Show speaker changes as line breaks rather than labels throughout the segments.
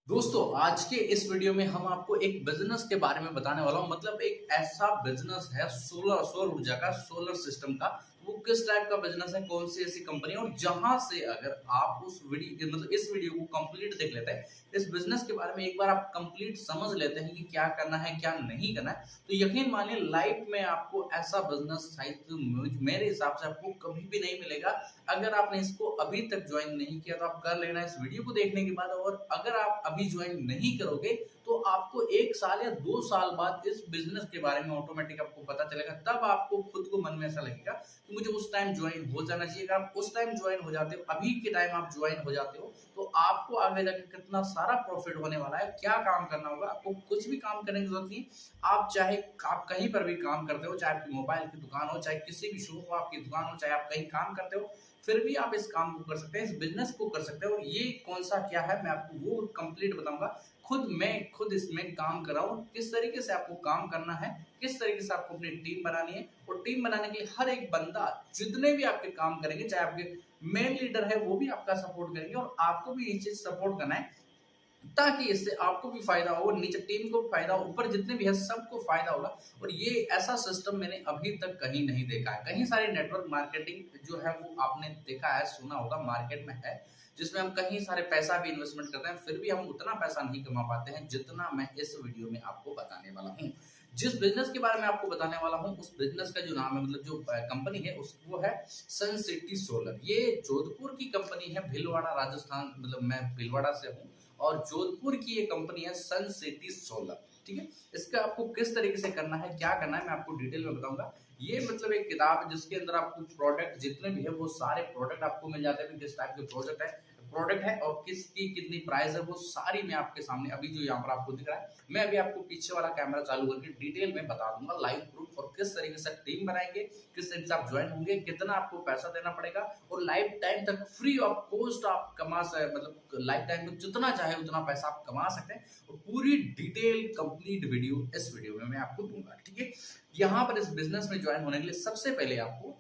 दोस्तों आज के इस वीडियो में हम आपको एक बिजनेस के बारे में बताने वाला हूं। मतलब एक ऐसा बिजनेस है सौर ऊर्जा का, सोलर सिस्टम का। वो किस टाइप का बिजनेस है, कौन सी ऐसी कंपनी है, और जहां से अगर आप उस वीडियो मतलब इस वीडियो को कंप्लीट देख लेते हैं, इस बिजनेस के बारे में एक बार आप कंप्लीट समझ लेते हैं कि क्या करना है क्या नहीं करना है, तो यकीन मानिए लाइफ में आपको ऐसा बिजनेस शायद मेरे हिसाब से आपको कभी भी नहीं मिलेगा। अगर आपने इसको अभी तक ज्वाइन नहीं किया तो आप कर लेना इस वीडियो को देखने के बाद। और अगर आप अभी ज्वाइन नहीं करोगे तो आपको 1 साल या 2 साल बाद इस बिजनेस के बारे में ऑटोमेटिक आपको पता चलेगा। तब आपको खुद को मन में ऐसा लगेगा कि मुझे उस टाइम ज्वाइन हो जाना चाहिए। अगर आप उस टाइम ज्वाइन हो जाते हो, अभी के टाइम आप ज्वाइन हो जाते हो, तो आपको आगे जाके कितना सारा प्रॉफिट होने वाला है। क्या काम करना होगा, आपको कुछ भी काम करने की जरूरत नहीं। आप चाहे आप कहीं पर भी काम करते हो, चाहे आपकी मोबाइल की दुकान हो, चाहे किसी भी शॉप हो आपकी दुकान हो, चाहे आप कहीं काम करते हो, फिर भी आप इस काम को कर सकते हैं, इस बिजनेस को कर सकते हैं। और ये कौन सा क्या है मैं आपको वो कंप्लीट बताऊंगा। मैं खुद इसमें काम कर रहा हूँ, किस तरीके से आपको काम करना है, किस तरीके से आपको अपनी टीम बनानी है। और टीम बनाने के लिए हर एक बंदा, जितने भी आपके काम करेंगे, चाहे आपके मेन लीडर है वो भी आपका सपोर्ट करेंगे, और आपको भी ये चीज सपोर्ट करना है ताकि इससे आपको भी फायदा हो, नीचे टीम को भी फायदा हो, ऊपर जितने भी है सबको फायदा होगा। और ये ऐसा सिस्टम मैंने अभी तक कहीं नहीं देखा है। कहीं सारे नेटवर्क मार्केटिंग जो है वो आपने देखा है, सुना होगा, मार्केट में है, जिसमें हम कहीं सारे पैसा भी इन्वेस्टमेंट करते हैं, फिर भी हम उतना पैसा नहीं कमा पाते हैं जितना मैं इस वीडियो में आपको बताने वाला हूँ। जिस बिजनेस के बारे में आपको बताने वाला हूँ उस बिजनेस का जो नाम है, मतलब जो कंपनी है उस वो है सन सिटी सोलर। ये जोधपुर की कंपनी है, भीलवाड़ा राजस्थान, मतलब मैं भीलवाड़ा से हूँ, और जोधपुर की ये कंपनी है सन सिटी सोलर। ठीक है, इसका आपको किस तरीके से करना है, क्या करना है, मैं आपको डिटेल में बताऊंगा। ये मतलब एक किताब है जिसके अंदर आपको प्रोडक्ट जितने भी है वो सारे प्रोडक्ट आपको मिल जाते हैं, किस टाइप के प्रोडक्ट है और किसकी कितनी प्राइस है, वो सारी मैं आपके सामने अभी जो यहाँ पर आपको दिख रहा है, मैं अभी आपको पीछे वाला कैमरा चालू करके डिटेल में बता दूंगा लाइव प्रूफ। और किस तरीके से टीम बनाएंगे, किस तरीके से आप ज्वाइन होंगे, कितना आपको पैसा देना पड़ेगा, और लाइफ टाइम तक फ्री ऑफ कॉस्ट आप मतलब लाइफ टाइम में जितना चाहे उतना पैसा आप कमा सकते हैं। और पूरी डिटेल कंप्लीट वीडियो इस वीडियो में मैं आपको दूंगा। ठीक है, यहाँ पर इस बिजनेस में ज्वाइन होने के लिए सबसे पहले आपको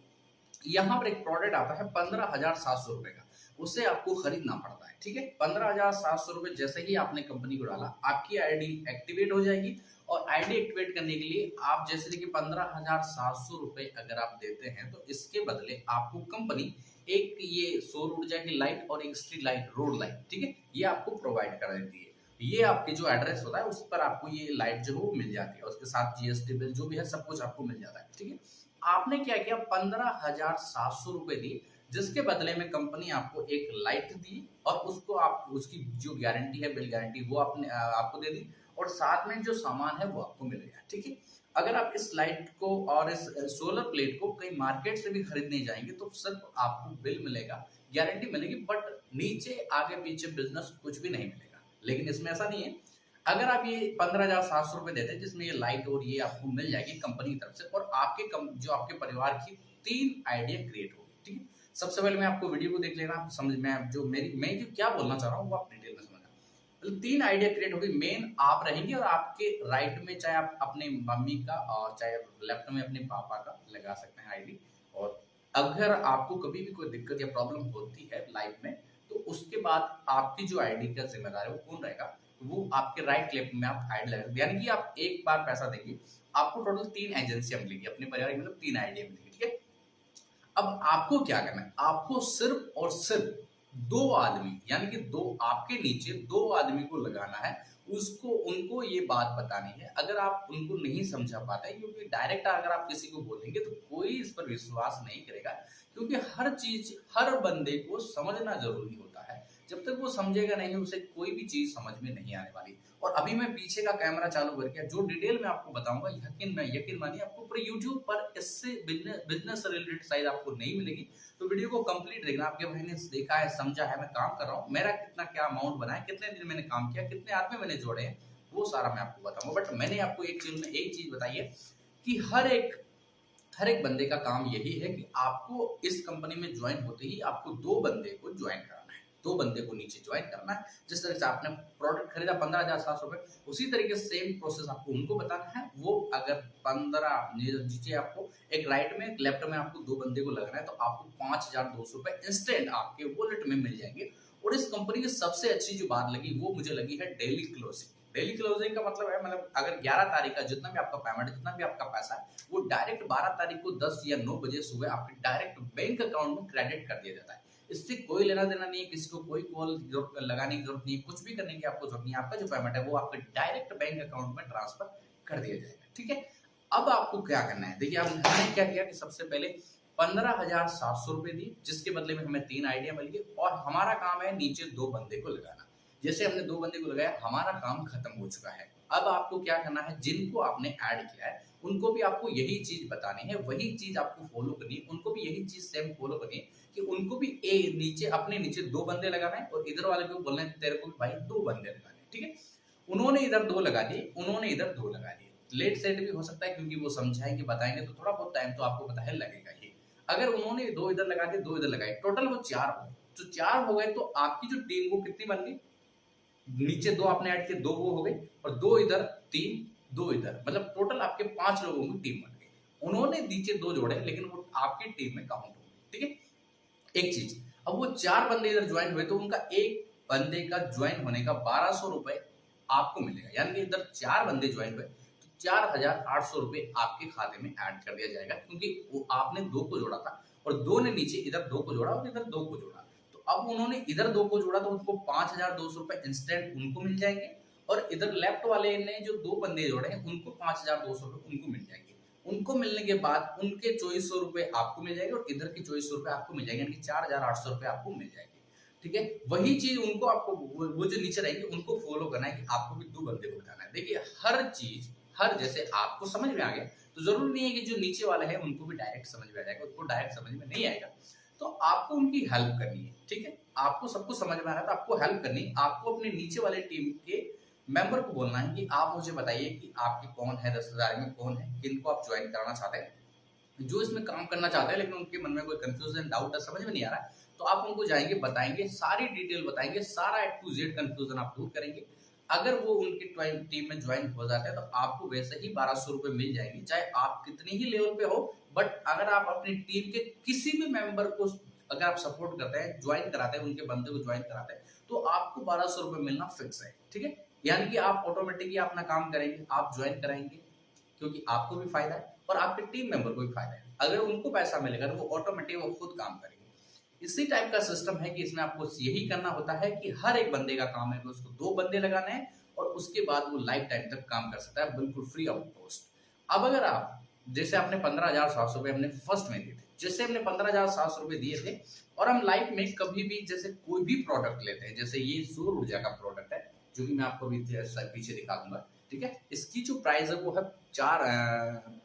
यहाँ पर एक प्रोडक्ट आता है 15,700 रुपए का, उसे आपको खरीदना पड़ता है। ठीक है, 15,700 रुपए जैसे ही आपने कंपनी को डाला, आपकी आईडी एक्टिवेट हो जाएगी। और आईडी एक्टिवेट करने के लिए आप जैसे देखिए 15,700 रुपए अगर आप देते हैं तो इसके बदले आपको कंपनी एक ये सौर ऊर्जा की लाइट और एक स्ट्रीट लाइट, रोड लाइट, ठीक है, ये आपको प्रोवाइड कर देती है। ये आपके जो एड्रेस होता है उस पर आपको ये लाइट जो है वो मिल जाती है, उसके साथ जीएसटी बिल जो भी है सब कुछ आपको मिल जाता है। ठीक है, आपने क्या किया, 15,700 रुपए दिए, जिसके बदले में कंपनी आपको एक लाइट दी, और उसको आप उसकी जो गारंटी है, बिल गारंटी, वो आपने आपको दे दी, और साथ में जो सामान है वो आपको मिल गया। ठीक है, अगर आप इस लाइट को और इस सोलर प्लेट को कहीं मार्केट से भी खरीदने जाएंगे तो सिर्फ आपको बिल मिलेगा, गारंटी मिलेगी, बट नीचे आगे पीछे बिजनेस कुछ भी नहीं मिलेगा। लेकिन इसमें ऐसा नहीं है। अगर आप ये 15,700 रुपए देते हैं जिसमें ये लाइट और ये आपको मिल जाएगी कंपनी की तरफ से, और जो आपके परिवार की 3 आइडिया क्रिएट होगी। ठीक है, सबसे पहले मैं आपको वीडियो को देख लेना, समझ में जो मैं जो क्या बोलना चाह रहा हूँ वो आप डिटेल में समझना। मतलब 3 आइडिया क्रिएट होगी, मेन आप रहेंगे, और आपके राइट में चाहे आप अपने मम्मी का और चाहे लेफ्ट में अपने पापा का लगा सकते हैं आईडी। और अगर आपको कभी भी कोई दिक्कत या प्रॉब्लम होती है लाइफ में, तो उसके बाद आपकी जो आईडी का जिम्मेदार है वो कौन रहेगा, वो आपके राइट लेफ्ट में आप आईडी लगा सकते हैं। यानी कि आप एक बार पैसा देंगे, आपको टोटल 3 एजेंसियां मिलेगी, अपने परिवार की मतलब 3 आइडिया मिलेगी। ठीक है, अब आपको क्या करना है, आपको सिर्फ और सिर्फ 2 आदमी, यानी कि दो आपके नीचे 2 आदमी को लगाना है, उसको उनको ये बात बतानी है। अगर आप उनको नहीं समझा पाते, क्योंकि डायरेक्ट अगर आप किसी को बोलेंगे तो कोई इस पर विश्वास नहीं करेगा, क्योंकि हर चीज हर बंदे को समझना जरूरी होता है। जब तक वो समझेगा नहीं, उसे कोई भी चीज समझ में नहीं आने वाली। और अभी मैं पीछे का कैमरा चालू करके जो डिटेल में आपको बताऊंगा, यकीन मानिए आपको पूरे यूट्यूब पर इससे बिजनेस से रिलेटेड शायद आपको नहीं मिलेगी। तो वीडियो को कंप्लीट देखना। आपके भाई ने देखा है, समझा है, मैं काम कर रहा हूँ, मेरा कितना क्या अमाउंट बना है, कितने दिन मैंने काम किया, कितने आदमी मैंने जोड़े हैं, वो सारा मैं आपको बताऊंगा। बट मैंने आपको एक चीज बताई है कि हर एक बंदे का काम यही है कि आपको इस कंपनी में ज्वाइन होते ही आपको 2 बंदे को ज्वाइन कराना है, 2 बंदे को नीचे ज्वाइन करना है। जिस तरह से आपने प्रोडक्ट खरीदा 15,700 रुपए, उसी तरीके सेम प्रोसेस आपको उनको बताना है। वो अगर 15 नीचे आपको एक राइट में एक लेफ्ट में आपको 2 बंदे को लगाना है, तो आपको 5,200 रुपए इंस्टेंट आपके वॉलेट में मिल जाएंगे। और इस कंपनी की सबसे अच्छी जो बात लगी वो मुझे लगी है डेली क्लोजिंग। डेली क्लोजिंग का मतलब है, मतलब अगर 11 तारीख का जितना भी आपका पेमेंट, जितना भी आपका पैसा है, वो डायरेक्ट 12 तारीख को 10 या 9 बजे सुबह आपके डायरेक्ट बैंक अकाउंट में क्रेडिट कर दिया जाता है। इससे कोई लेना देना नहीं है, किसी को कोई कॉल लगाने की जरूरत नहीं है, कुछ भी करने की आपको जरूरत नहीं है। आपका जो पेमेंट है वो आपके डायरेक्ट बैंक अकाउंट में ट्रांसफर कर दिया जाएगा। ठीक है, अब आपको क्या करना है, देखिए हमने क्या किया कि सबसे पहले 15,700 रुपए दिए, जिसके बदले में हमें 3 आइडिया मिल गई, और हमारा काम है नीचे 2 बंदे को लगाना। जैसे हमने 2 बंदे को लगाया, हमारा काम खत्म हो चुका है। अब आपको क्या करना है, जिनको आपने ऐड किया है उनको भी आपको यही चीज बतानी है, वही चीज आपको फॉलो करनी है, उनको भी यही चीज सेम फॉलो करनी है कि उनको भी नीचे अपने नीचे 2 बंदे लगाना है, और इधर वाले को बोलना है तेरे को भी भाई 2 बंदे लगाने हैं। ठीक है, उन्होंने इधर 2 लगा दिए, उन्होंने इधर 2 लगा दिए। लेट सेट भी हो सकता है, क्योंकि वो समझाएंगे बताएंगे तो थोड़ा बहुत टाइम तो आपको पता है लगेगा ही। अगर उन्होंने 2 इधर लगा दिए, 2 इधर लगाए, टोटल वो 4 हो गए। तो 4 हो गए तो आपकी जो टीम वो कितनी बन गई, नीचे 2 आपने ऐड किए, 2 वो हो गए, और 2 इधर, 3, 2 इधर, मतलब टोटल आपके 5 लोगों की टीम बन गई। उन्होंने नीचे 2 जोड़े, लेकिन वो आपकी टीम में काउंट हो गए। ठीक है, एक चीज, अब वो 4 बंदे इधर ज्वाइन हुए तो उनका एक बंदे का ज्वाइन होने का 1200 रुपए आपको मिलेगा। यानी कि इधर 4 बंदे ज्वाइन हुए तो 4,800 रुपए आपके खाते में ऐड कर दिया जाएगा, क्योंकि वो आपने 2 को जोड़ा था, और 2 ने नीचे इधर 2 को जोड़ा और इधर 2 को जोड़ा। तो अब उन्होंने इधर 2 को जोड़ा तो उनको 5,200 रुपए इंस्टेंट उनको मिल जाएंगे, और इधर लेफ्ट वाले ने जो 2 बंदे जोड़े हैं उनको 5,200 रुपए उनको मिल जाएंगे। उनको मिलने के बाद उनके 2400 रुपए आपको मिल जाएंगे, और इधर के 2400 रुपए आपको मिल जाएंगे, यानी कि 4,800 रुपए आपको मिल जाएंगे। ठीक है, वही चीज उनको आपको वो जो नीचे रहेंगे उनको फॉलो करना है कि आपको भी 2 बंदे को बताना है। देखिए हर चीज, हर जैसे आपको समझ में आ गया तो जरूरी नहीं है कि जो नीचे वाले हैं उनको भी डायरेक्ट समझ में आ जाएगा, उसको डायरेक्ट समझ में नहीं आएगा तो आपको उनकी हेल्प करनी है। ठीक है, आपको सबको समझ में आ रहा है तो आपको हेल्प करनी है। आपको अपने नीचे वाले टीम के मेंबर को बोलना है कि आप मुझे बताइए कि आपके कौन है, 10,000 में कौन है, किनको आप ज्वाइन कराना चाहते हैं, जो इसमें काम करना चाहते हैं लेकिन उनके मन में कोई कंफ्यूजन, डाउट है, समझ में नहीं आ रहा है, तो आप उनको जाएंगे, बताएंगे, सारी डिटेल बताएंगे, सारा A to Z कंफ्यूजन आप दूर करेंगे। अगर वो उनकी टीम में ज्वाइन हो जाते हैं तो आपको वैसे ही 1,200 रुपए मिल जाएंगे, चाहे आप कितनी ही लेवल पे हो। बट अगर आप अपनी टीम के किसी भी मेंबर को अगर आप सपोर्ट करते हैं, ज्वाइन कराते हैं, उनके बंदे को ज्वाइन कराते हैं, तो आपको 1,200 रुपए मिलना फिक्स है। ठीक है, यानी कि आप ऑटोमेटिकली अपना काम करेंगे, आप ज्वाइन कराएंगे, क्योंकि आपको भी फायदा है और आपके टीम मेंबर को भी फायदा है। अगर उनको पैसा मिलेगा तो वो ऑटोमेटिक वो खुद काम करेंगे। इसी टाइप का सिस्टम है कि इसमें आपको यही करना होता है कि हर एक बंदे का काम है कि उसको 2 बंदे लगाने हैं, और उसके बाद वो लाइफ टाइम तक काम कर सकता है बिल्कुल फ्री ऑफ कॉस्ट। अब अगर आप जैसे आपने 15,700 रुपए हमने फर्स्ट में दिए थे, जैसे हमने 15,700 रुपए दिए थे, और हम लाइफ में कभी भी जैसे कोई भी प्रोडक्ट लेते हैं, जैसे ये सौर ऊर्जा का प्रोडक्ट है जो कि मैं आपको अभी पीछे दिखा दूंगा। ठीक है, इसकी जो प्राइस है वो है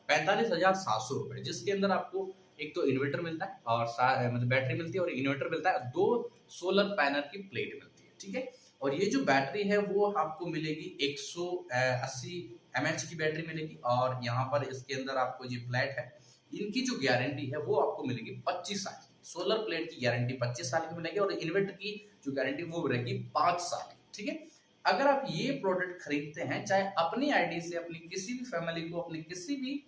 45,700 रुपए, जिसके अंदर आपको एक तो इन्वर्टर मिलता है, और मतलब बैटरी मिलती है, और इन्वर्टर मिलता है, 2 सोलर पैनल की प्लेट मिलती है। ठीक है, और ये जो बैटरी है वो आपको मिलेगी 180 mAh की बैटरी मिलेगी, और यहाँ पर इसके अंदर आपको ये फ्लैट है, इनकी जो गारंटी है वो आपको मिलेगी 25 साल की। सोलर प्लेट की गारंटी 25 साल की मिलेगी, और इन्वर्टर की जो गारंटी वो रहेगी 5 साल की। ठीक है, अगर आप ये प्रोडक्ट खरीदते हैं, चाहे अपनी आईडी से अपनी किसी भी फैमिली को, अपने किसी भी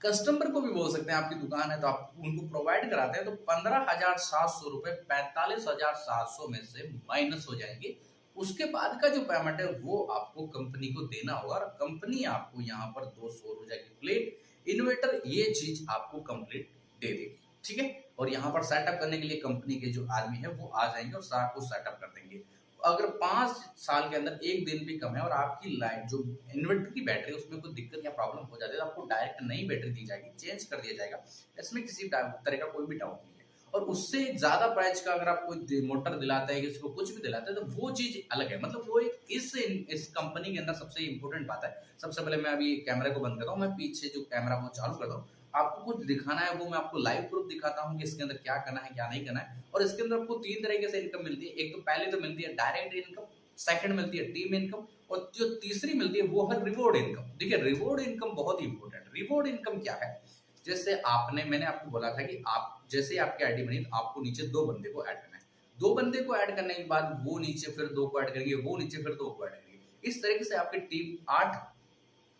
कस्टमर को भी बोल सकते हैं, आपकी दुकान है तो आप उनको प्रोवाइड कराते हैं, तो 15,700 रुपए 45,700 में से माइनस हो जाएंगे। उसके बाद का जो पेमेंट है वो आपको कंपनी को देना होगा, और कंपनी आपको यहाँ पर 2 सौर ऊर्जा की प्लेट, इन्वर्टर, ये चीज आपको कंप्लीट दे देगी। ठीक है, और यहाँ पर सेटअप करने के लिए कंपनी के जो आदमी है वो आ जाएंगे और आपको सेटअप कर देंगे। अगर 5 साल के अंदर एक दिन भी कम है और आपकी लाइट जो इन्वर्टर की बैटरी उसमें कोई दिक्कत या प्रॉब्लम हो जाती है, तो आपको डायरेक्ट नई बैटरी दी जाएगी, चेंज कर दिया जाएगा। इसमें किसी तरह का कोई भी डाउट नहीं है। और उससे ज्यादा प्राइस का अगर आप कोई मोटर दिलाता है, किसी को कुछ भी दिलाता है, तो वो चीज अलग है। मतलब वो एक इस कंपनी के अंदर सबसे इंपॉर्टेंट बात है। सबसे पहले मैं अभी कैमरे को बंद करता हूँ, मैं पीछे जो कैमरा वो चालू करता हूँ, आपको कुछ दिखाना है वो मैं आपको लाइव प्रूफ दिखाता हूँ कि इसके अंदर क्या करना है क्या नहीं करना है। और इसके अंदर आपको 3 तरीके से इनकम मिलती है। एक तो पहले तो मिलती है डायरेक्ट इनकम, सेकंड मिलती है टीम इनकम, और जो तीसरी मिलती है वो है रिवॉर्ड इनकम। देखिए रिवॉर्ड इनकम बहुत इंपॉर्टेंट है। रिवॉर्ड इनकम क्या है, जैसे मैंने आपको बोला था कि आप जैसे आपकी आईडी बनी तो आपको नीचे 2 बंदे को ऐड करना है। 2 बंदे को ऐड करने के बाद वो नीचे फिर 2 को ऐड करेंगे, वो नीचे फिर 2 को ऐड करेंगे। इस तरीके से आपकी टीम 8,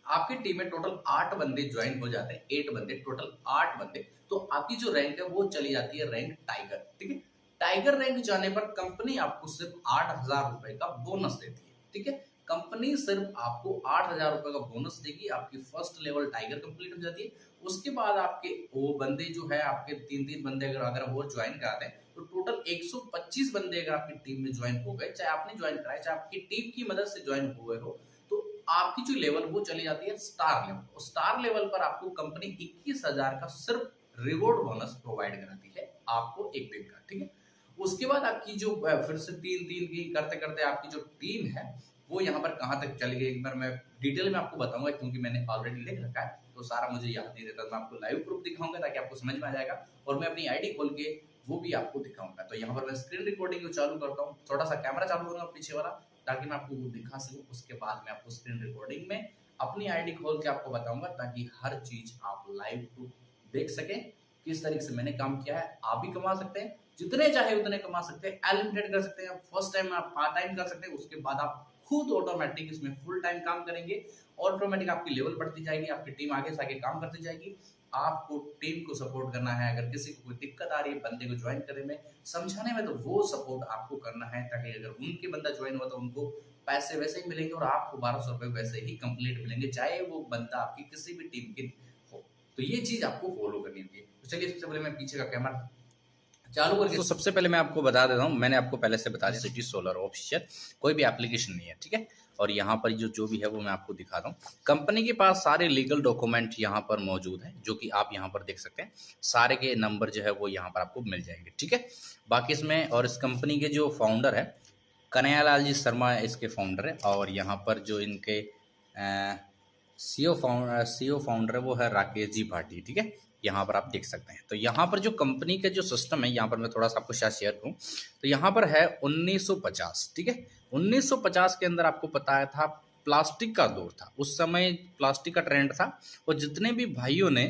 आपकी टीम में टोटल 8 बंदे ज्वाइन हो जाते हैं, 8 बंदे टोटल 8 बंदे, तो आपकी जो रैंक है वो चली जाती है रैंक टाइगर। ठीक है, टाइगर रैंक जाने पर कंपनी आपको सिर्फ 8,000 रुपए का बोनस देती है। ठीक है, कंपनी सिर्फ आपको 8,000 रुपए का बोनस देगी, आपकी फर्स्ट लेवल टाइगर कंप्लीट हो जाती है। उसके बाद आपके वो बंदे जो है आपके 3-3 बंदे अगर वो ज्वाइन कराते हैं तो टोटल 125 बंदे अगर आपकी टीम में ज्वाइन हो गए, चाहे आपने ज्वाइन कराया चाहे आपकी टीम की मदद से ज्वाइन हुए हो, तो आपकी जो लेवल वो चली जाती है स्टार लेवल। स्टार लेवल पर आपको कंपनी 21,000 का सिर्फ रिवॉर्ड बोनस प्रोवाइड कराती है आपको एक दिन का। ठीक है, उसके बाद आपकी जो फिर से 3-3 की करते करते आपकी जो टीम है वो यहाँ पर कहाँ तक चली गई, एक बार मैं डिटेल में आपको बताऊंगा, क्योंकि मैंने ऑलरेडी लिख रखा है तो सारा मुझे याद नहीं रहता। मैं आपको लाइव प्रूफ दिखाऊंगा ताकि आपको समझ में आ जाएगा, और मैं अपनी आईडी खोल के वो भी आपको दिखाऊंगा। तो यहाँ पर मैं स्क्रीन रिकॉर्डिंग को चालू करता हूँ, थोड़ा सा कैमरा चालू करूंगा पीछे वाला ताकि मैं आपको वो दिखा सकूँ। उसके बाद मैं आपको स्क्रीन रिकॉर्डिंग में अपनी आईडी खोल के आपको बताऊंगा ताकि हर चीज आप लाइव प्रूफ देख सकें किस तरीके से मैंने काम किया है। आप भी कमा सकते हैं, जितने चाहे उतने कमा सकते हैं, अनलिमिटेड कर सकते हैं। फर्स्ट टाइम आप पार्ट टाइम कर सकते हैं, उसके बाद आप खुद ऑटोमेटिक इसमें फुल टाइम काम करेंगे। ऑटोमेटिक आपकी लेवल बढ़ती जाएगी, आपकी टीम आगे से आगे काम करती जाएगी। आपको टीम को सपोर्ट करना है, अगर किसी को कोई दिक्कत आ रही है बंदे को ज्वाइन करने में, समझाने में, तो वो सपोर्ट आपको करना है ताकि अगर उनके बंदा ज्वाइन हुआ तो उनको पैसे वैसे ही मिलेंगे और आपको 1200 रुपए वैसे ही कंप्लीट मिलेंगे, चाहे वो बंदा आपकी किसी भी टीम की हो। तो ये चीज आपको फॉलो करनी होगी। तो चलिए सबसे पहले मैं पीछे का कैमरा चालू करके, तो सबसे पहले मैं आपको बता देता हूँ, मैंने आपको पहले से बता दिया सिटी सोलर ऑफिशियल कोई भी एप्लीकेशन नहीं है। ठीक है, और यहाँ पर जो भी है वो मैं आपको दिखाता हूँ। कंपनी के पास सारे लीगल डॉक्यूमेंट यहाँ पर मौजूद है जो कि आप यहाँ पर देख सकते हैं, सारे के नंबर जो है वो यहाँ पर आपको मिल जाएंगे। ठीक है, बाकी इसमें और इस कंपनी के जो फाउंडर है कन्हैयालाल जी शर्मा इसके फाउंडर है, और यहाँ पर जो इनके सीओ फाउंडर है वो है राकेश जी भाटी। ठीक है, यहाँ पर आप देख सकते हैं। तो यहाँ पर जो कंपनी का जो सिस्टम है, यहाँ पर मैं थोड़ा सा आपको शायद शेयर करूँ, तो यहाँ पर है 1950। ठीक है, 1950 के अंदर आपको पता था प्लास्टिक का दौर था, उस समय प्लास्टिक का ट्रेंड था, और जितने भी भाइयों ने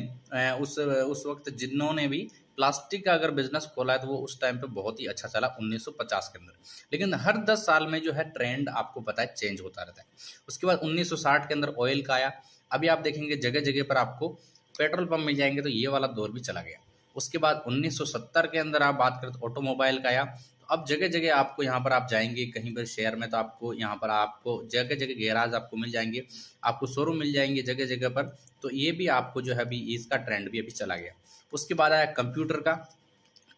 उस वक्त जिन्होंने भी प्लास्टिक का अगर बिजनेस खोला है तो वो उस टाइम पे बहुत ही अच्छा चला 1950 के अंदर। लेकिन हर 10 साल में जो है ट्रेंड आपको पता है चेंज होता रहता है। उसके बाद 1960 के अंदर ऑयल का आया। अभी आप देखेंगे जगह जगह पर आपको पेट्रोल पंप मिल जाएंगे, तो ये वाला दौर भी चला गया। उसके बाद 1970 के अंदर आप बात करें तो ऑटोमोबाइल का आया। तो अब जगह जगह आपको यहाँ पर आप जाएंगे कहीं पर शहर में तो आपको यहाँ पर आपको जगह जगह गैराज आपको मिल जाएंगे, आपको शोरूम मिल जाएंगे जगह जगह पर। तो ये भी आपको जो है अभी इसका ट्रेंड भी अभी चला गया। उसके बाद आया कंप्यूटर का।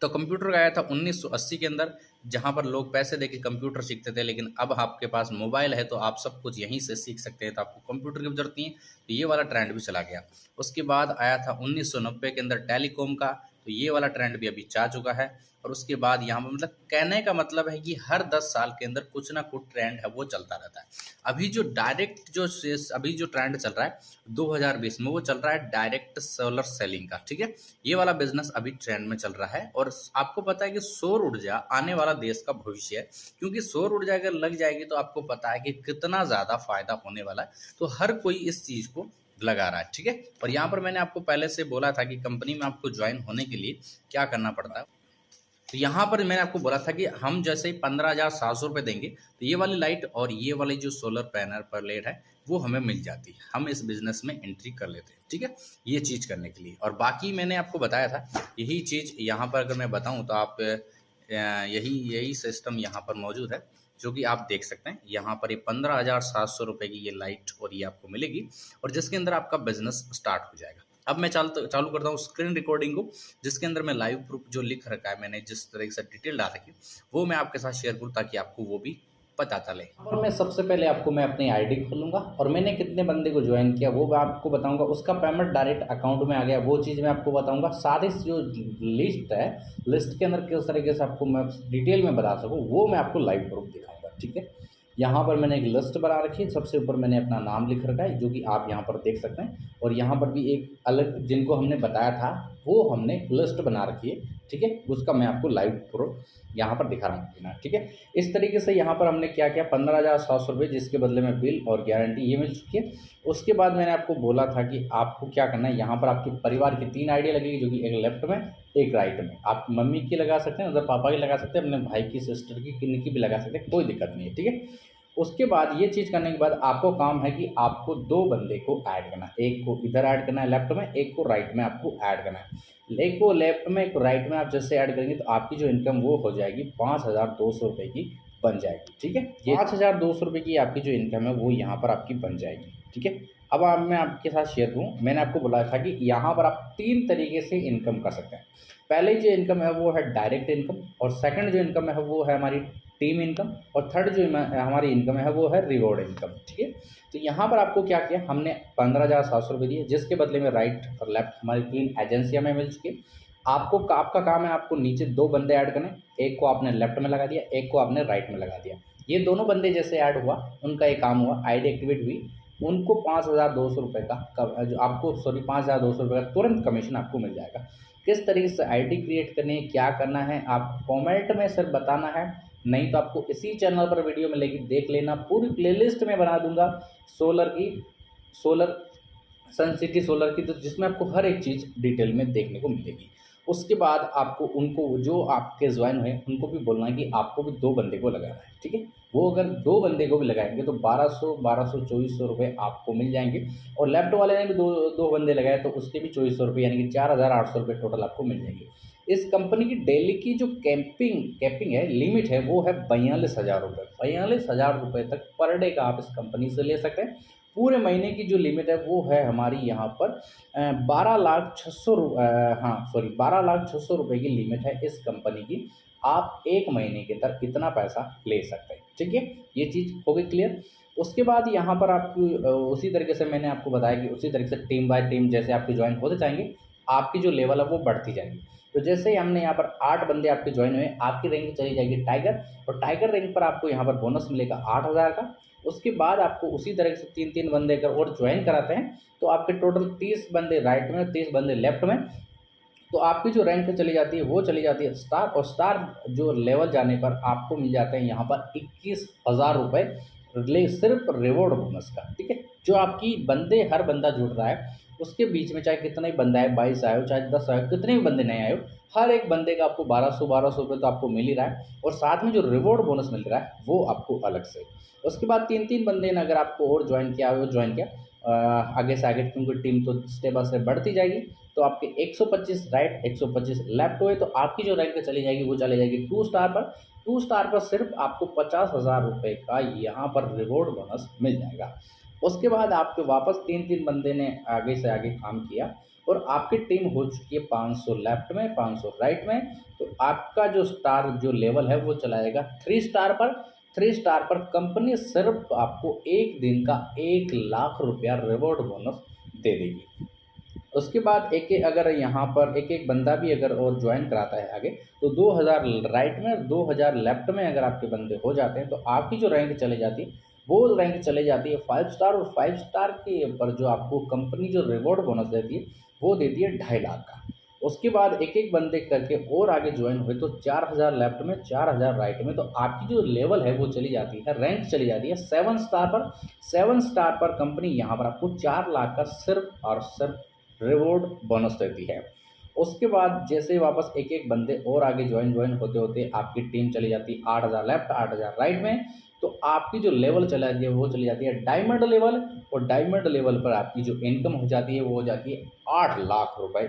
तो कंप्यूटर आया था 1980 के अंदर, जहां पर लोग पैसे देके कंप्यूटर सीखते थे, लेकिन अब आपके पास मोबाइल है तो आप सब कुछ यहीं से सीख सकते हैं, तो आपको कंप्यूटर की जरूरत नहीं है। तो ये वाला ट्रेंड भी चला गया। उसके बाद आया था 1990 के अंदर टेलीकॉम का, तो ये वाला ट्रेंड भी अभी जा चुका है। और उसके बाद यहाँ पर मतलब कहने का मतलब है कि हर 10 साल के अंदर कुछ ना कुछ ट्रेंड है वो चलता रहता है। अभी जो डायरेक्ट अभी जो ट्रेंड चल रहा है 2020 में, वो चल रहा है डायरेक्ट सोलर सेलिंग का। ठीक है, ये वाला बिजनेस अभी ट्रेंड में चल रहा है। और आपको पता है कि सौर ऊर्जा आने वाला देश का भविष्य है, क्योंकि सौर ऊर्जा अगर लग जाएगी तो आपको पता है कि कितना ज़्यादा फायदा होने वाला है। तो हर कोई इस चीज़ को लगा रहा है। ठीक है, और यहाँ पर मैंने आपको पहले से बोला था कि कंपनी में आपको ज्वाइन होने के लिए क्या करना पड़ता है। तो यहाँ पर मैंने आपको बोला था कि हम जैसे ही 15,700 रुपये देंगे तो ये वाली लाइट और ये वाली जो सोलर पैनल पर लेट है वो हमें मिल जाती है, हम इस बिजनेस में एंट्री कर लेते हैं। ठीक है, ये चीज़ करने के लिए। और बाकी मैंने आपको बताया था यही चीज़ यहाँ पर अगर मैं बताऊँ तो आप यही सिस्टम यहाँ पर मौजूद है जो कि आप देख सकते हैं। यहाँ पर ये 15,700 रुपये की ये लाइट और ये आपको मिलेगी, और जिसके अंदर आपका बिजनेस स्टार्ट हो जाएगा। अब मैं चालू करता हूँ स्क्रीन रिकॉर्डिंग को, जिसके अंदर मैं लाइव प्रूफ जो लिख रखा है मैंने, जिस तरह से डिटेल डाल रखी वो मैं आपके साथ शेयर करूँ ताकि आपको वो भी पता चले। और मैं सबसे पहले आपको मैं अपनी आईडी खोलूंगा और मैंने कितने बंदे को ज्वाइन किया वो मैं आपको बताऊंगा। उसका पेमेंट डायरेक्ट अकाउंट में आ गया वो चीज़ मैं आपको बताऊंगा। सारी जो लिस्ट है, लिस्ट के अंदर किस तरीके से आपको मैं डिटेल में बता सकूँ वो मैं आपको लाइव प्रूफ दिखाऊंगा। ठीक है, यहाँ पर मैंने एक लिस्ट बना रखी है, सबसे ऊपर मैंने अपना नाम लिख रखा है जो कि आप यहाँ पर देख सकते हैं, और यहाँ पर भी एक अलग जिनको हमने बताया था वो हमने लिस्ट बना रखी है। ठीक है, उसका मैं आपको लाइव प्रूफ यहाँ पर दिखा रहा हूँ। ठीक है, इस तरीके से यहाँ पर हमने क्या किया, 15,700 रुपये जिसके बदले में बिल और गारंटी ये मिल चुकी है। उसके बाद मैंने आपको बोला था कि आपको क्या करना है, यहाँ पर आपके परिवार की 3 आईडी लगेगी जो कि एक लेफ्ट में एक राइट में। आप मम्मी की लगा सकते हैं, मतलब पापा की लगा सकते हैं, अपने भाई की सिस्टर की किन्हीं की भी लगा सकते हैं, कोई दिक्कत नहीं है। ठीक है,
उसके बाद ये चीज़ करने के बाद आपको काम है कि आपको 2 बंदे को ऐड करना है। एक को इधर ऐड करना है लेफ्ट में, एक को राइट में आपको ऐड करना है। एक को लेफ्ट में, एक को राइट में आप जैसे ऐड करेंगे तो आपकी जो इनकम वो हो जाएगी 5,200 रुपये की बन जाएगी। ठीक है, ये 5,200 रुपये की आपकी जो इनकम है वो यहाँ पर आपकी बन जाएगी। ठीक है, अब मैं आपके साथ शेयर करूँ, मैंने आपको बोला था कि यहाँ पर आप 3 तरीके से इनकम कर सकते हैं। पहले जो इनकम है वो है डायरेक्ट इनकम, और सेकंड जो इनकम है वो है हमारी टीम इनकम, और थर्ड जो हमारी इनकम है वो है रिवॉर्ड इनकम। ठीक है, तो यहाँ पर आपको क्या किया, हमने 15,700 रुपये दिए, जिसके बदले में राइट और लेफ्ट हमारी 3 एजेंसियाँ में मिल चुकी। आपका काम है आपको नीचे 2 बंदे ऐड करने, एक को आपने लेफ्ट में लगा दिया, एक को आपने राइट में लगा दिया। ये दोनों बंदे जैसे ऐड हुआ, उनका एक काम हुआ, आईडी एक्टिवेट हुई, उनको 5,200 रुपये का जो आपको 5,200 रुपये का तुरंत कमीशन आपको मिल जाएगा। किस तरीके से आईडी क्रिएट करनी है, क्या करना है, आप कमेंट में सिर्फ बताना है, नहीं तो आपको इसी चैनल पर वीडियो मिलेगी, देख लेना। पूरी प्लेलिस्ट में बना दूंगा सोलर सन सिटी सोलर की, तो जिसमें आपको हर एक चीज़ डिटेल में देखने को मिलेगी। उसके बाद आपको उनको जो आपके ज्वाइन हुए उनको भी बोलना है कि आपको भी 2 बंदे को लगाना है। ठीक है, वो अगर 2 बंदे को भी लगाएंगे तो 1200 रुपये आपको मिल जाएंगे, और लेफ्ट वाले ने भी दो बंदे लगाए तो उसके भी 2400 रुपये, यानी कि 4,800 रुपये टोटल आपको मिल जाएंगे। इस कंपनी की डेली की जो कैपिंग है, लिमिट है, वो है 42,000 रुपये। 42,000 रुपये तक पर डे का आप इस कंपनी से ले सकते हैं। पूरे महीने की जो लिमिट है वो है हमारी यहाँ पर 12,600 रुपये की लिमिट है इस कंपनी की। आप एक महीने के अंदर इतना पैसा ले सकते हैं। ठीक है, ये चीज़ हो गई क्लियर। उसके बाद यहाँ पर आपकी उसी तरीके से मैंने आपको बताया कि उसी तरीके से टीम बाय टीम जैसे आपके ज्वाइन होते जाएंगे, आपकी जो लेवल है वो बढ़ती जाएगी। तो जैसे ही हमने यहाँ पर 8 बंदे आपके ज्वाइन हुए, आपकी रैंक चली जाएगी टाइगर, और टाइगर रैंक पर आपको यहाँ पर बोनस मिलेगा 8,000 का। उसके बाद आपको उसी तरह से 3-3 बंदे अगर और ज्वाइन कराते हैं तो आपके टोटल 30 बंदे राइट में, 30 बंदे लेफ्ट में, तो आपकी जो रैंक चली जाती है वो चली जाती है स्टार, और स्टार जो लेवल जाने पर आपको मिल जाते हैं यहाँ पर 21,000 रुपये सिर्फ रिवॉर्ड बोनस का। ठीक है, जो आपकी बंदे हर बंदा जुड़ रहा है उसके बीच में, चाहे कितना ही बंदा है, 22 आए हो चाहे 10 आए हो, कितने भी बंदे नए आए हो, हर एक बंदे का आपको 1200 रुपये तो आपको मिल ही रहा है, और साथ में जो रिवॉर्ड बोनस मिल रहा है वो आपको अलग से। उसके बाद 3-3 बंदे ने अगर आपको और ज्वाइन किया हो, ज्वाइन किया आगे से आगे, क्योंकि टीम तो स्टेप बाय स्टेप बढ़ती जाएगी, तो आपके 125 राइट 125 लेफ्ट हुए तो आपकी जो रैंक चली जाएगी वो चली जाएगी 2 स्टार पर। 2 स्टार पर सिर्फ आपको 50,000 रुपये का यहाँ पर रिवॉर्ड बोनस मिल जाएगा। उसके बाद आपके वापस 3-3 बंदे ने आगे से आगे काम किया, और आपकी टीम हो चुकी है 500 लेफ्ट में, 500 राइट में, तो आपका जो स्टार जो लेवल है वो चला जाएगा 3 स्टार पर। 3 स्टार पर कंपनी सिर्फ आपको एक दिन का 1,00,000 रुपया रिवॉर्ड बोनस दे देगी। उसके बाद अगर यहाँ पर एक बंदा भी अगर और ज्वाइन कराता है आगे, तो 2,000 राइट में, 2,000 लेफ्ट में अगर आपके बंदे हो जाते हैं तो आपकी जो रैंक चले जाती है वो रैंक चले जाती है 5 स्टार, और 5 स्टार के पर जो आपको कंपनी जो रिवॉर्ड बोनस देती है वो देती है 2,50,000 का। उसके बाद एक बंदे करके और आगे ज्वाइन हुए तो 4,000 लेफ्ट में, 4,000 राइट में, तो आपकी जो लेवल है वो चली जाती है, रैंक चली जाती है 7 स्टार पर। 7 स्टार पर कंपनी यहाँ पर आपको 4,00,000 का सिर्फ और सिर्फ रिवॉर्ड बोनस देती है। उसके बाद जैसे वापस एक बंदे और आगे ज्वाइन होते होते आपकी टीम चली जाती है 8,000 लेफ्ट, 8,000 राइट में, तो आपकी जो लेवल चला जाती है वो चली जाती है डायमंड लेवल, और डायमंड लेवल पर आपकी जो इनकम हो जाती है वो हो जाती है 8,00,000 रुपये।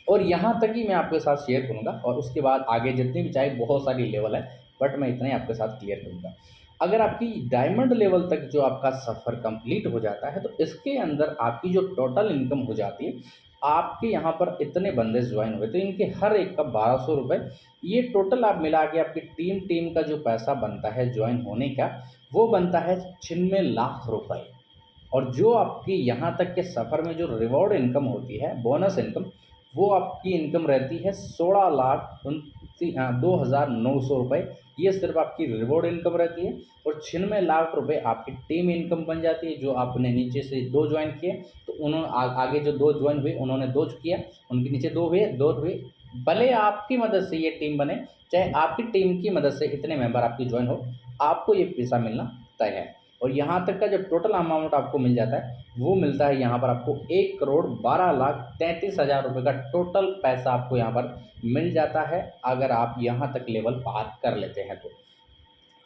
और यहाँ तक ही मैं आपके साथ शेयर करूँगा, और उसके बाद आगे जितनी भी चाहे बहुत सारी लेवल है, बट मैं इतना ही आपके साथ क्लियर करूँगा। अगर आपकी डायमंड लेवल तक जो आपका सफ़र कंप्लीट हो जाता है तो इसके अंदर आपकी जो टोटल इनकम हो जाती है, आपके यहाँ पर इतने बंदे ज्वाइन हुए तो इनके हर एक का 1,200 रुपये, ये टोटल आप मिला के आपकी टीम का जो पैसा बनता है ज्वाइन होने का, वो बनता है 96,00,000 रुपये। और जो आपकी यहाँ तक के सफ़र में जो रिवॉर्ड इनकम होती है, बोनस इनकम, वो आपकी इनकम रहती है 2,900 रुपये। ये सिर्फ आपकी रिवॉर्ड इनकम रहती है, और 96,00,000 रुपये आपकी टीम इनकम बन जाती है। जो आपने नीचे से 2 ज्वाइन किए तो उन्होंने आगे जो 2 ज्वाइन हुए उन्होंने 2 किया, उनके नीचे 2 हुए, भले आपकी मदद से ये टीम बने, चाहे आपकी टीम की मदद से इतने मेंबर आपकी ज्वाइन हो, आपको ये पैसा मिलना तय है। और यहाँ तक का जब टोटल अमाउंट आपको मिल जाता है वो मिलता है यहाँ पर आपको 1,12,33,000 रुपये का टोटल पैसा आपको यहाँ पर मिल जाता है, अगर आप यहाँ तक लेवल पार कर लेते हैं तो।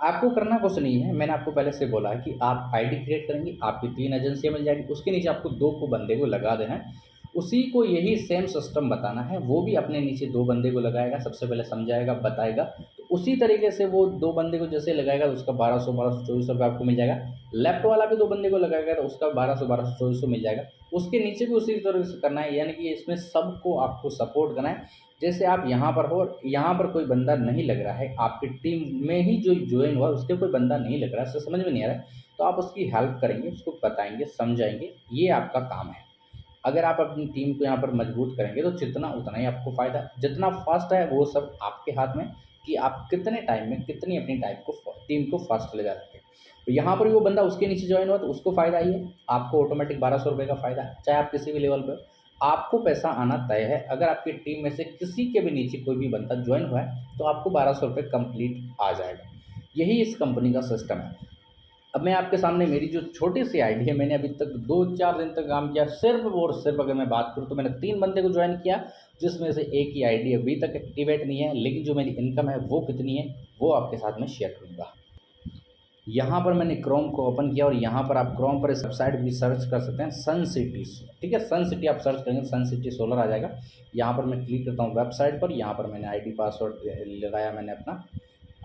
आपको करना कुछ नहीं है, मैंने आपको पहले से बोला है कि आप आईडी क्रिएट करेंगे, आपकी 3 एजेंसियाँ मिल जाएगी, उसके नीचे आपको 2 को बंदे को लगा देना है। उसी को यही सेम सिस्टम बताना है, वो भी अपने नीचे 2 बंदे को लगाएगा, सबसे पहले समझाएगा, बताएगा। तो उसी तरीके से वो 2 बंदे को जैसे लगाएगा तो उसका 1200 ₹2400 आपको मिल जाएगा। लेफ्ट वाला भी 2 बंदे को लगाएगा तो उसका 1200 ₹2400 मिल जाएगा। उसके नीचे भी उसी तरह से करना है, यानी कि इसमें सबको आपको सपोर्ट करना है। जैसे आप यहाँ पर हो और यहाँ पर कोई बंदा नहीं लग रहा है, आपकी टीम में ही जो जॉइन हुआ उसके कोई बंदा नहीं लग रहा है, उससे समझ में नहीं आ रहा है, तो आप उसकी हेल्प करेंगे, उसको बताएँगे, समझाएँगे, ये आपका काम है। अगर आप अपनी टीम को यहाँ पर मजबूत करेंगे तो जितना उतना ही आपको फ़ायदा है। जितना फास्ट है वो सब आपके हाथ में, कि आप कितने टाइम में कितनी अपनी टीम को फास्ट ले जा सकते हैं। तो यहाँ पर भी वो बंदा उसके नीचे जॉइन हुआ तो उसको फ़ायदा ही है, आपको ऑटोमेटिक ₹1200 का फ़ायदा है, चाहे आप किसी भी लेवल पे हो। आपको पैसा आना तय है। अगर आपकी टीम में से किसी के भी नीचे कोई भी बंदा जॉइन हुआ है तो आपको ₹1200 कंप्लीट आ जाएगा। यही इस कंपनी का सिस्टम है। अब मैं आपके सामने मेरी जो छोटी-सी आईडी है, मैंने अभी तक 2-4 दिन तक काम किया, सिर्फ़ और सिर्फ़ अगर मैं बात करूँ तो मैंने 3 बंदे को जॉइन किया, जिसमें से एक की आईडी अभी तक एक्टिवेट नहीं है, लेकिन जो मेरी इनकम है वो कितनी है, वो आपके साथ में शेयर करूँगा। यहाँ पर मैंने क्रोम को ओपन किया और यहाँ पर आप क्रोम पर इस वेबसाइट भी सर्च कर सकते हैं, सन सिटी, ठीक है? सन सिटी आप सर्च करेंगे, सन सिटी सोलर आ जाएगा। यहाँ पर मैं क्लिक करता हूँ वेबसाइट पर, यहाँ पर मैंने आईडी पासवर्ड लगाया मैंने अपना।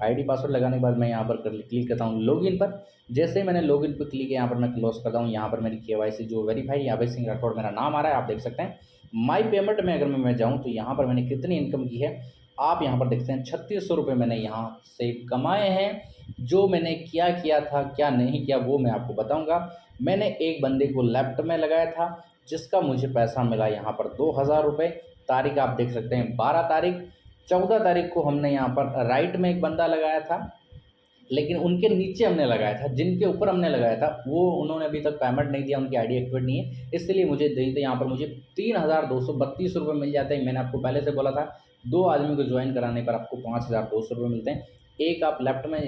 आईडी पासवर्ड लगाने के बाद मैं यहाँ पर क्लिक करता हूँ लॉगिन पर। जैसे ही मैंने लॉगिन पर क्लिक किया, यहाँ पर मैं क्लोज़ करता हूँ। यहाँ पर मेरी केवाईसी जो वेरीफाई अभय सिंह राठौड़ मेरा नाम आ रहा है, आप देख सकते हैं। माई पेमेंट में अगर मैं जाऊँ तो यहाँ पर मैंने कितनी इनकम की है, आप यहाँ पर देखते हैं। ₹3600 मैंने यहाँ से कमाए हैं। जो मैंने क्या किया था, क्या नहीं किया, वो मैं आपको बताऊँगा। मैंने एक बंदे को लेफ्ट में लगाया था, जिसका मुझे पैसा मिला यहाँ पर ₹2000। तारीख आप देख सकते हैं 12 तारीख। 14 तारीख को हमने यहाँ पर राइट में एक बंदा लगाया था, लेकिन उनके नीचे हमने लगाया था, जिनके ऊपर हमने लगाया था वो उन्होंने अभी तक पेमेंट नहीं दिया, उनकी आईडी एक्टिवेट नहीं है, इसलिए मुझे यहाँ पर मुझे ₹3232 मिल जाते हैं। मैंने आपको पहले से बोला था 2 आदमी को ज्वाइन कराने पर आपको ₹5200 मिलते हैं। एक आप लेफ्ट में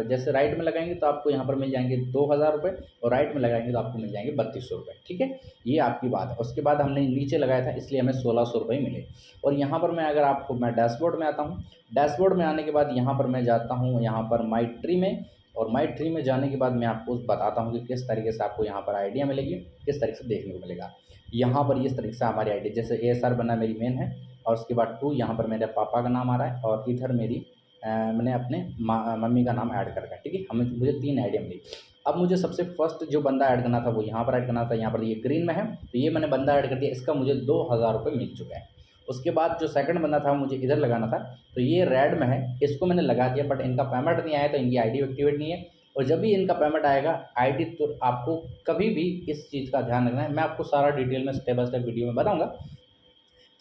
जैसे राइट में लगाएंगे तो आपको यहाँ पर मिल जाएंगे ₹2000 और राइट में लगाएंगे तो आपको मिल जाएंगे ₹3200, ठीक है? ये आपकी बात है। उसके बाद हमने नीचे लगाया था इसलिए हमें ₹1600 मिले। और यहाँ पर मैं अगर आपको मैं डैशबोर्ड में आता हूँ, डैशबोर्ड में आने के बाद यहाँ पर मैं जाता हूँ यहाँ पर माई ट्री में, और माई ट्री में जाने के बाद मैं आपको बताता हूँ कि किस तरीके से आपको यहाँ पर आइडिया मिलेगी, किस तरीके से देखने को मिलेगा। यहाँ पर इस तरीके से हमारी आईडी जैसे ASR बना मेरी मेन है, और उसके बाद 2 यहाँ पर मेरे पापा का नाम आ रहा है, और इधर मेरी मैंने अपने मम्मी का नाम ऐड कर रखा है, ठीक है? मुझे 3 आइडिया मिली। अब मुझे सबसे फर्स्ट जो बंदा ऐड करना था वो यहाँ पर ऐड करना था, यहाँ पर ये ग्रीन में है, तो ये मैंने बंदा ऐड कर दिया, इसका मुझे ₹2000 मिल चुका है। उसके बाद जो सेकंड बंदा था मुझे इधर लगाना था, तो ये रेड में है, इसको मैंने लगा दिया, बट इनका पेमेंट नहीं आया तो इनकी आईडी एक्टिवेट नहीं है। और जब भी इनका पेमेंट आएगा आईडी, तो आपको कभी भी इस चीज़ का ध्यान रखना है। मैं आपको सारा डिटेल में स्टेप बाय स्टेप वीडियो में बताऊँगा।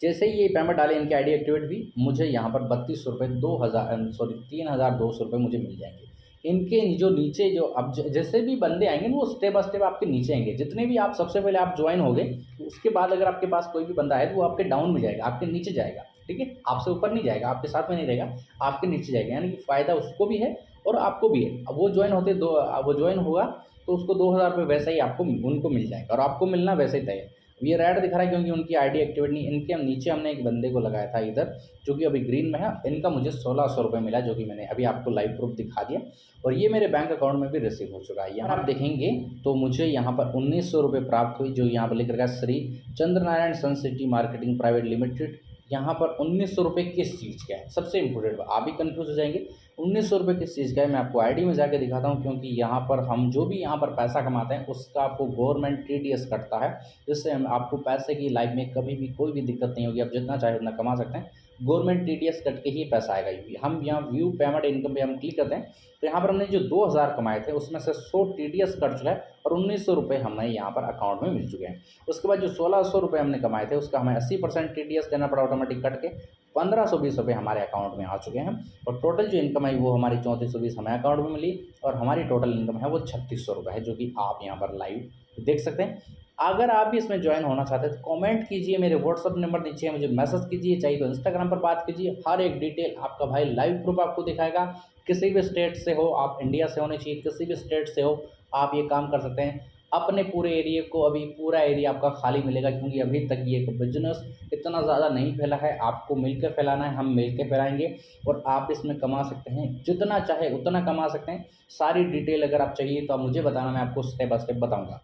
जैसे ही ये पेमेंट डाले, इनकी आईडी एक्टिवेट हुई, मुझे यहाँ पर ₹3200 मुझे मिल जाएंगे। इनके जो नीचे जो अब जैसे भी बंदे आएंगे ना, वो स्टेप बाय स्टेप आपके नीचे आएंगे। जितने भी आप सबसे पहले आप ज्वाइन हो गए, उसके बाद अगर आपके पास कोई भी बंदा है तो वो आपके डाउन में जाएगा, आपके नीचे जाएगा, ठीक है? आपसे ऊपर नहीं जाएगा, आपके साथ में नहीं रहेगा, आपके नीचे जाएगा। यानी कि फ़ायदा उसको भी है और आपको भी है। अब वो ज्वाइन होगा तो उसको ₹2000 वैसे ही आपको उनको मिल जाएगा, और आपको मिलना वैसे ही तय है। ये रेड दिख रहा है क्योंकि उनकी आईडी एक्टिवेट नहीं। इनके नीचे हमने एक बंदे को लगाया था इधर, जो कि अभी ग्रीन में है। इनका मुझे ₹1600 मिला, जो कि मैंने अभी आपको लाइव प्रूफ दिखा दिया, और ये मेरे बैंक अकाउंट में भी रिसीव हो चुका है। यहाँ आप देखेंगे तो मुझे यहाँ पर ₹1900 प्राप्त हुई, जो यहाँ पर लिख रखा है श्री चंद्रनारायण सन सिटी मार्केटिंग प्राइवेट लिमिटेड। यहाँ पर ₹1900 किस चीज़ का है, सबसे इम्पोर्टेंट आप भी कन्फ्यूज़ हो जाएंगे। ₹1900 किस चीज़ का है, मैं आपको आईडी में जाके दिखाता हूँ, क्योंकि यहाँ पर हम जो भी यहाँ पर पैसा कमाते हैं उसका आपको गवर्नमेंट TDS कटता है, जिससे हम आपको पैसे की लाइफ में कभी भी कोई भी दिक्कत नहीं होगी। आप जितना चाहे उतना कमा सकते हैं, गवर्नमेंट TDS कट के ही पैसा आएगा। हम यहाँ व्यू पेमेंट इनकम पे हम क्लिक करते हैं तो यहाँ पर हमने जो 2000 कमाए थे उसमें से 100 TDS कट चुका है, और ₹1900 हमें यहाँ पर अकाउंट में मिल चुके हैं। उसके बाद जो ₹1600 हमने कमाए थे उसका हमें 80% TDS देना पड़ा ऑटोमेटिक कट के, ₹1520 हमारे अकाउंट में आ चुके हैं। और टोटल जो इनकम है वो हमारी 3420 हमें अकाउंट में मिली, और हमारी टोटल इनकम है वो ₹3600 है, जो कि आप यहाँ पर लाइव देख सकते हैं। अगर आप भी इसमें ज्वाइन होना चाहते हैं तो कमेंट कीजिए, मेरे व्हाट्सअप नंबर नीचे है, मुझे मैसेज कीजिए, चाहिए तो इंस्टाग्राम पर बात कीजिए। हर एक डिटेल आपका भाई लाइव प्रूफ आपको दिखाएगा। किसी भी स्टेट से हो, आप इंडिया से होने चाहिए, किसी भी स्टेट से हो आप ये काम कर सकते हैं। अपने पूरे एरिया को, अभी पूरा एरिया आपका खाली मिलेगा, क्योंकि अभी तक ये बिजनेस इतना ज़्यादा नहीं फैला है। आपको मिलकर फैलाना है, हम मिलकर फैलाएंगे और आप इसमें कमा सकते हैं, जितना चाहे उतना कमा सकते हैं। सारी डिटेल अगर आप चाहिए तो आप मुझे बताना, मैं आपको स्टेप बाय स्टेप बताऊंगा।